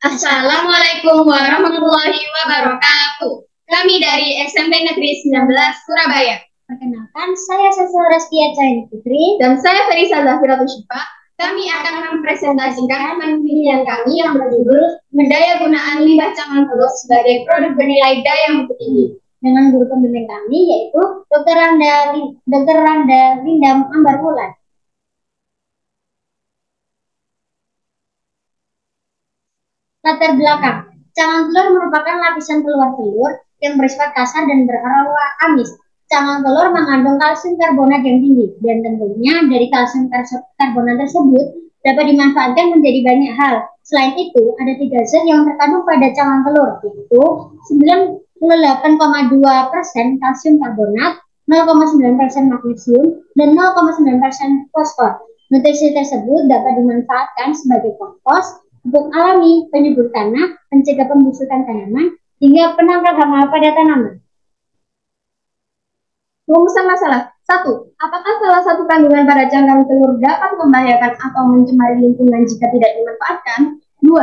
Assalamualaikum warahmatullahi wabarakatuh. Kami dari SMP Negeri 19 Surabaya. Perkenalkan, saya Sesel Restia Cahaya Putri dan saya Ferisa Zahiratul Syifa. Kami akan mempresentasikan penelitian kami yang berjudul Mendaya Gunaan Limbah Cangkang Telur sebagai produk bernilai daya mutu tinggi dengan guru pembimbing kami yaitu Dr. Randa Lindam Ambar Wulan. Latar belakang, cangkang telur merupakan lapisan keluar telur yang bersifat kasar dan beraroma amis. Cangkang telur mengandung kalsium karbonat yang tinggi dan tentunya dari kalsium karbonat tersebut dapat dimanfaatkan menjadi banyak hal. Selain itu, ada 3 zat yang terkandung pada cangkang telur, yaitu 98,2% kalsium karbonat, 0,9% magnesium, dan 0,9% fosfor. Nutrisi tersebut dapat dimanfaatkan sebagai kompos, pupuk alami, penyubur tanah, pencegah pembusukan tanaman, hingga penangkal hama pada tanaman. Rumusan masalah. 1. Apakah salah satu kandungan pada cangkang telur dapat membahayakan atau mencemari lingkungan jika tidak dimanfaatkan? 2.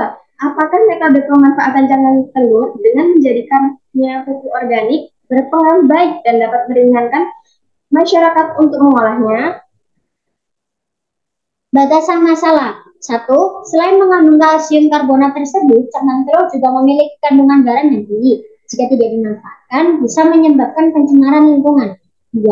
Apakah metode pemanfaatan cangkang telur dengan menjadikannya pupuk organik berpengaruh baik dan dapat meringankan masyarakat untuk mengolahnya? Batasan masalah. 1. Selain mengandung kalsium karbonat tersebut, cangkang telur juga memiliki kandungan garam yang tinggi. Jika tidak dimanfaatkan, bisa menyebabkan pencemaran lingkungan. 2.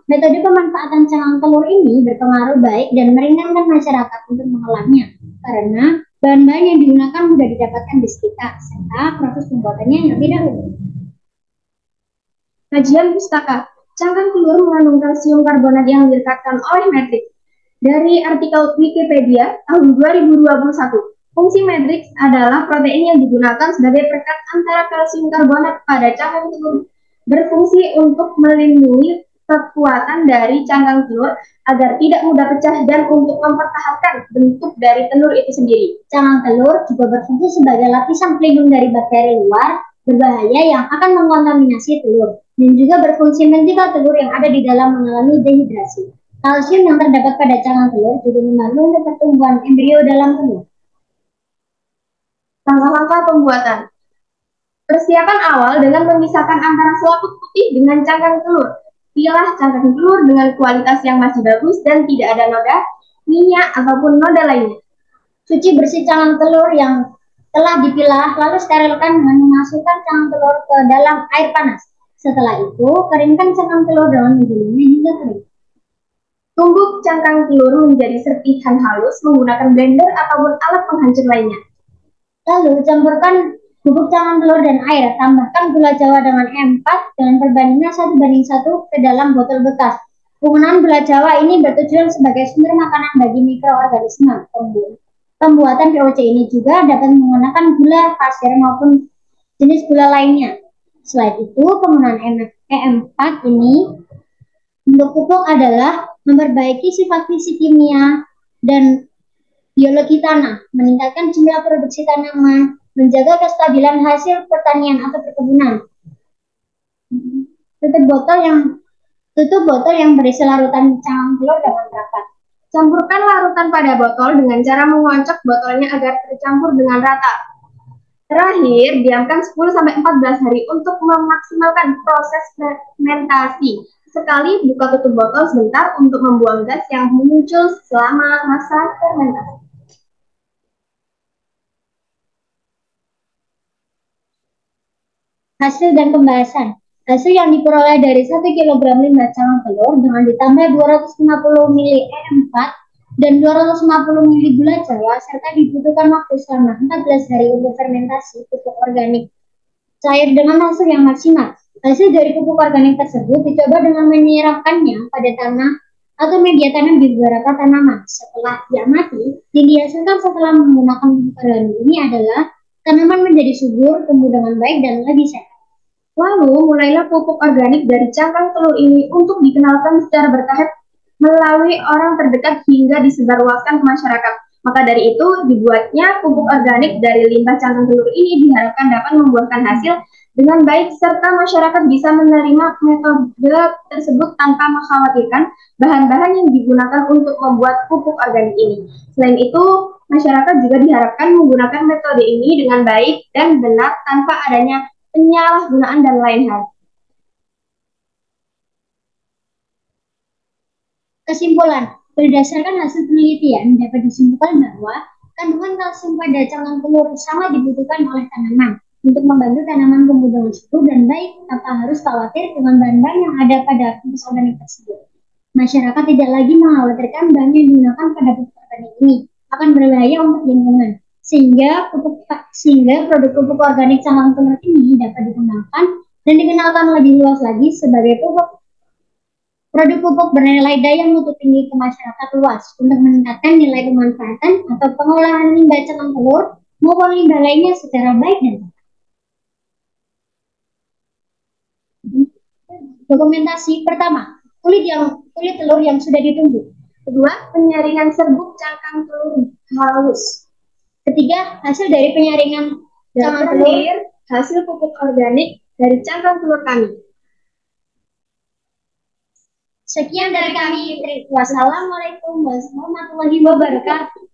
Metode pemanfaatan cangkang telur ini berpengaruh baik dan meringankan masyarakat untuk mengolahnya, karena bahan-bahan yang digunakan mudah didapatkan di sekitar, serta proses pembuatannya yang tidak rumit. Kajian pustaka. Cangkang telur mengandung kalsium karbonat yang direkatkan oleh Matrix. Dari artikel Wikipedia tahun 2021, fungsi matriks adalah protein yang digunakan sebagai perekat antara kalsium karbonat pada cangkang telur, berfungsi untuk melindungi kekuatan dari cangkang telur agar tidak mudah pecah dan untuk mempertahankan bentuk dari telur itu sendiri. Cangkang telur juga berfungsi sebagai lapisan pelindung dari bakteri luar berbahaya yang akan mengontaminasi telur, dan juga berfungsi mencegah telur yang ada di dalam mengalami dehidrasi. Kalsium yang terdapat pada cangkang telur juga membantu untuk pertumbuhan embrio dalam telur. Langkah-langkah pembuatan. Persiapan awal dengan memisahkan antara selaput putih dengan cangkang telur. Pilah cangkang telur dengan kualitas yang masih bagus dan tidak ada noda, minyak, ataupun noda lainnya. Cuci bersih cangkang telur yang telah dipilah, lalu sterilkan dengan memasukkan cangkang telur ke dalam air panas. Setelah itu, keringkan cangkang telur dengan menjadinya hingga kering. Tumbuk cangkang telur menjadi serpihan halus menggunakan blender ataupun alat penghancur lainnya. Lalu campurkan bubuk cangkang telur dan air, tambahkan gula Jawa dengan E4 dengan perbandingan 1:1 ke dalam botol bekas. Penggunaan gula Jawa ini bertujuan sebagai sumber makanan bagi mikroorganisme. Pembuatan VOC ini juga dapat menggunakan gula pasir maupun jenis gula lainnya. Selain itu, penggunaan E4 ini untuk pupuk adalah memperbaiki sifat fisik kimia dan biologi tanah, meningkatkan jumlah produksi tanaman, menjaga kestabilan hasil pertanian atau perkebunan. Tutup botol yang berisi larutan cangkang telur dengan rapat. Campurkan larutan pada botol dengan cara mengocok botolnya agar tercampur dengan rata. Terakhir, diamkan 10-14 hari untuk memaksimalkan proses fermentasi. Sekali buka tutup botol sebentar untuk membuang gas yang muncul selama masa fermentasi. Hasil dan pembahasan. Hasil yang diperoleh dari 1 kg limbah cangkang telur dengan ditambah 250 ml E4 dan 250 ml gula Jawa serta dibutuhkan waktu selama 14 hari untuk fermentasi pupuk organik cair dengan hasil yang maksimal. Hasil dari pupuk organik tersebut dicoba dengan menyiramkannya pada tanah atau media tanam di beberapa tanaman. Setelah diamati, yang dihasilkan setelah menggunakan pupuk organik ini adalah tanaman menjadi subur, tumbuh dengan baik, dan lebih sehat. Lalu, mulailah pupuk organik dari cangkang telur ini untuk dikenalkan secara bertahap melalui orang terdekat hingga disebarluaskan ke masyarakat. Maka dari itu, dibuatnya pupuk organik dari limbah cangkang telur ini diharapkan dapat membuahkan hasil dengan baik serta masyarakat bisa menerima metode tersebut tanpa mengkhawatirkan bahan-bahan yang digunakan untuk membuat pupuk organik ini. Selain itu, masyarakat juga diharapkan menggunakan metode ini dengan baik dan benar tanpa adanya penyalahgunaan dan lain hal. Kesimpulan, berdasarkan hasil penelitian dapat disimpulkan bahwa kandungan kalsium pada cangkang telur sangat dibutuhkan oleh tanaman untuk membantu tanaman tumbuh dengan subur dan baik tanpa harus khawatir dengan bahan-bahan yang ada pada pupuk organik tersebut. Masyarakat tidak lagi mengkhawatirkan bahan yang digunakan pada pupuk organik ini akan berbahaya untuk lingkungan, sehingga produk pupuk organik cangkang telur ini dapat digunakan dan dikenalkan lebih luas lagi sebagai produk pupuk bernilai daya mutu tinggi ke masyarakat luas untuk meningkatkan nilai pemanfaatan atau pengolahan limbah cangkang telur maupun limbah lainnya secara baik dan tepat. Dokumentasi pertama, kulit telur yang sudah ditumbuk. Kedua, penyaringan serbuk cangkang telur halus. Ketiga, hasil dari penyaringan cangkang telur, hasil pupuk organik dari cangkang telur kami. Sekian dari kami. Wassalamualaikum warahmatullahi wabarakatuh.